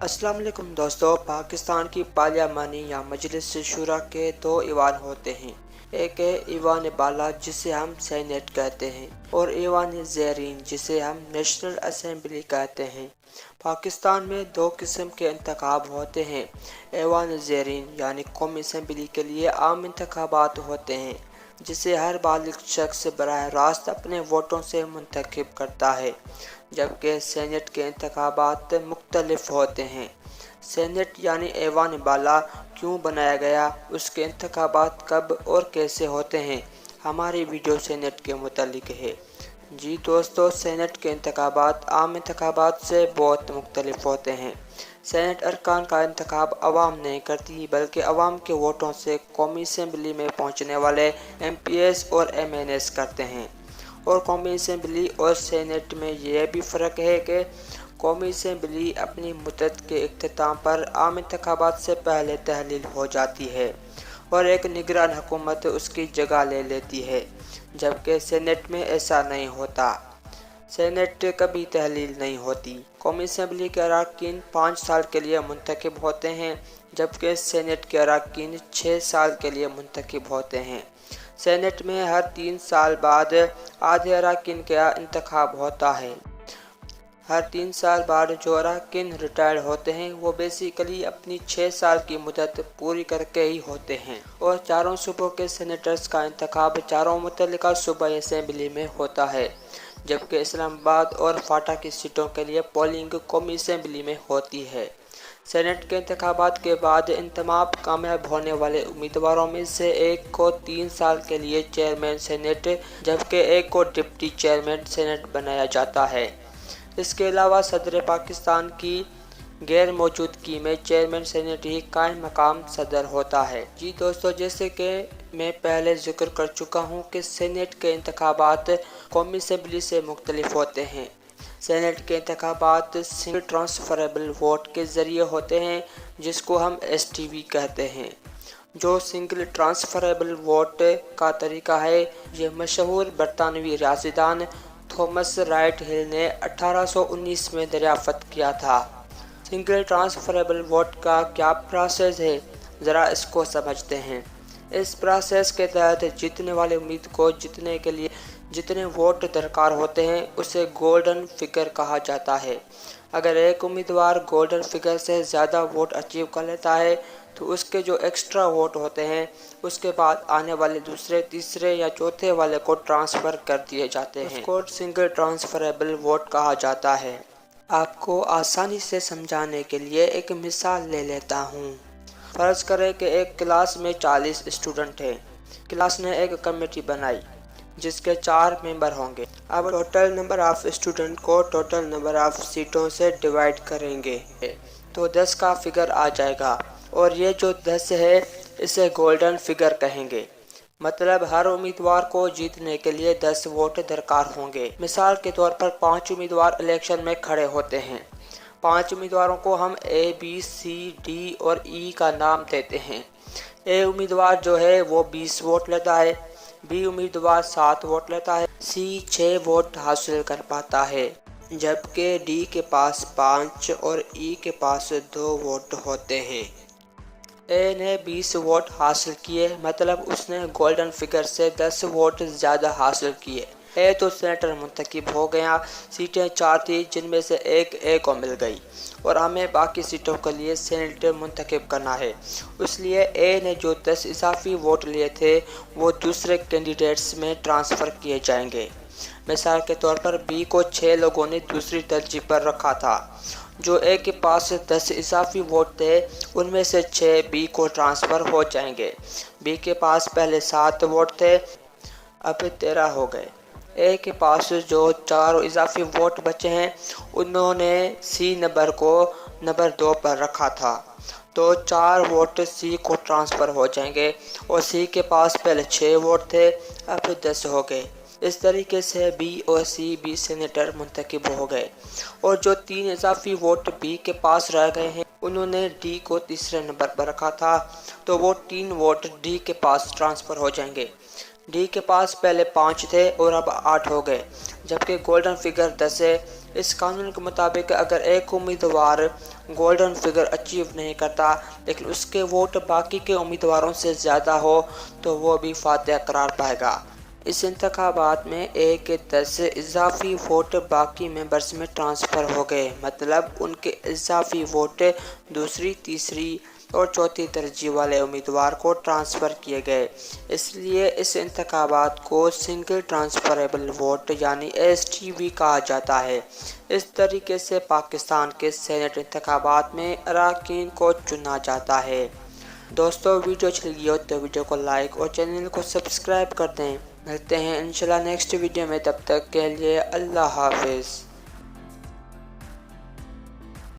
अस्सलाम वालेकुम दोस्तों। पाकिस्तान की पार्लियामानी या मजलिस शुरा के दो ईवान होते हैं। एक है ईवान बाला जिसे हम सेनेट कहते हैं और ईवान ज़ेरीन जिसे हम नेशनल असेंबली कहते हैं। पाकिस्तान में दो किस्म के इंतखाब होते हैं। ईवान ज़ेरीन यानी कौमी असेंबली के लिए आम इंतखाबात होते हैं जिसे हर बालिग शख्स बराह रास्त अपने वोटों से मुंतखब करता है, जबकि सेनेट के इंतखाबात मुख्तलिफ होते हैं। सेनेट यानी ऐवान बाला क्यों बनाया गया, उसके इंतखाबात कब और कैसे होते हैं, हमारी वीडियो सेनेट के मुतालिक है। जी दोस्तों, सेनेट के इंतखाबात आम इंतखाबात से बहुत मुख्तलिफ होते हैं। सेनेट अरकान का इंतखाब अवाम नहीं करती बल्कि अवाम के वोटों से कौमी असेंबली में पहुंचने वाले MPs और MNs करते हैं। और कौमी असेंबली और सेनेट में यह भी फ़र्क है कि कौमी असेंबली अपनी मुद्दत के इख्तिताम पर आम इंतखाबात से पहले तहलील हो जाती है और एक निगरान हुकूमत उसकी जगह ले लेती है, जबकि सेनेट में ऐसा नहीं होता। सेनेट कभी तहलील नहीं होती। कौमी असेंबली के अरकान 5 साल के लिए मुंतखब होते हैं, जबकि सेनेट के अरकान 6 साल के लिए मुंतखब होते हैं। सेनेट में हर 3 साल बाद आधे अरकान का इंतखाब होता है। हर 3 साल बाद जो अरकान रिटायर्ड होते हैं वो बेसिकली अपनी 6 साल की मुद्दत पूरी करके ही होते हैं। और चारों सूबों के सेनेटर्स का इंतखाब चारों मुतल्लिका सूबाई असेंबली में होता है, जबकि इस्लामाबाद और फाटा की सीटों के लिए पोलिंग कौमी असेंबली में होती है। सेनेट के इंतखाबात के बाद इन तमाम कामयाब होने वाले उम्मीदवारों में से एक को 3 साल के लिए चेयरमैन सेनेट जबकि एक को डिप्टी चेयरमैन सेनेट बनाया जाता है। इसके अलावा सदर पाकिस्तान की गैर मौजूदगी में चेयरमैन सेनेट ही कायम मकाम सदर होता है। जी दोस्तों, जैसे कि मैं पहले जिक्र कर चुका हूँ कि सेनेट के इंतखाबात कौमी असेंबली से मुख्तलिफ होते हैं। सेनेट के इंतखाबात सिंगल ट्रांसफरेबल वोट के ज़रिए होते हैं जिसको हम STV कहते हैं। जो सिंगल ट्रांसफरेबल वोट का तरीका है ये मशहूर बरतानवी रियासतदान थॉमस राइट हिल ने 1819 में दरियाफ्त किया था। सिंगल ट्रांसफरेबल वोट का क्या प्रोसेस है, ज़रा इसको समझते हैं। इस प्रोसेस के तहत जीतने वाले उम्मीद को जीतने के लिए जितने वोट दरकार होते हैं उसे गोल्डन फिगर कहा जाता है। अगर एक उम्मीदवार गोल्डन फिगर से ज़्यादा वोट अचीव कर लेता है तो उसके जो एक्स्ट्रा वोट होते हैं उसके बाद आने वाले दूसरे, तीसरे या चौथे वाले को ट्रांसफ़र कर दिए जाते हैं। उसको सिंगल ट्रांसफरेबल वोट कहा जाता है। आपको आसानी से समझाने के लिए एक मिसाल ले लेता हूँ। फ़र्ज़ करें कि एक क्लास में 40 स्टूडेंट हैं। क्लास ने एक कमेटी बनाई जिसके 4 मेंबर होंगे। अब टोटल नंबर ऑफ़ स्टूडेंट को टोटल नंबर ऑफ़ सीटों से डिवाइड करेंगे तो 10 का फिगर आ जाएगा और ये जो 10 है इसे गोल्डन फिगर कहेंगे। मतलब हर उम्मीदवार को जीतने के लिए 10 वोट दरकार होंगे। मिसाल के तौर पर 5 उम्मीदवार इलेक्शन में खड़े होते हैं। 5 उम्मीदवारों को हम A, B, C, D और E का नाम देते हैं। A उम्मीदवार जो है वो 20 वोट लेता है, B उम्मीदवार 7 वोट लेता है, C 6 वोट हासिल कर पाता है, जबकि D के पास 5 और E के पास 2 वोट होते हैं। A ने 20 वोट हासिल किए, मतलब उसने गोल्डन फिगर से 10 वोट ज़्यादा हासिल किए। A तो सेनेटर मुंतखब हो गया। सीटें 4 थी जिनमें से एक A को मिल गई और हमें बाकी सीटों के लिए सेनेटर मुंतखब करना है। इसलिए A ने जो 10 इजाफी वोट लिए थे वो दूसरे कैंडिडेट्स में ट्रांसफ़र किए जाएंगे। मिसाल के तौर पर B को 6 लोगों ने दूसरी तरजीह पर रखा था। जो A के पास 10 इजाफी वोट थे उनमें से 6 B को ट्रांसफ़र हो जाएंगे। B के पास पहले 7 वोट थे, अब 13 हो गए। A के पास जो 4 इजाफी वोट बचे हैं उन्होंने C नंबर को नंबर 2 पर रखा था, तो 4 वोट C को ट्रांसफ़र हो जाएंगे और C के पास पहले 6 वोट थे, अब 10 हो गए। इस तरीके से B और C भी सेनेटर मुंतखब हो गए और जो 3 इजाफी वोट B के पास रह गए हैं उन्होंने D को तीसरे नंबर पर रखा था, तो वो 3 वोट D के पास ट्रांसफ़र हो जाएंगे। ڈی کے پاس پہلے 5 تھے اور اب 8 ہو گئے، جبکہ گولڈن فگر 10 ہے۔ اس قانون کے مطابق اگر ایک امیدوار گولڈن فگر اچیو نہیں کرتا لیکن اس کے ووٹ باقی کے امیدواروں سے زیادہ ہو تو وہ بھی فاتح قرار پائے گا۔ اس انتخابات میں 10 اضافی ووٹ باقی ممبرز میں ٹرانسفر ہو گئے، مطلب ان کے اضافی ووٹ دوسری، تیسری اور چوتھی ترجیح والے امیدوار کو ٹرانسفر کیے گئے۔ اس لیے اس انتخابات کو سنگل ٹرانسفریبل ووٹ یعنی STV کہا جاتا ہے۔ اس طریقے سے پاکستان کے سینیٹ انتخابات میں اراکین کو چنا جاتا ہے۔ دوستو ویڈیو اچھی لگی ہو تو ویڈیو کو لائک اور چینل کو سبسکرائب کر دیں۔ ملتے ہیں انشاءاللہ نیکسٹ ویڈیو میں، تب تک کے لیے اللہ حافظ۔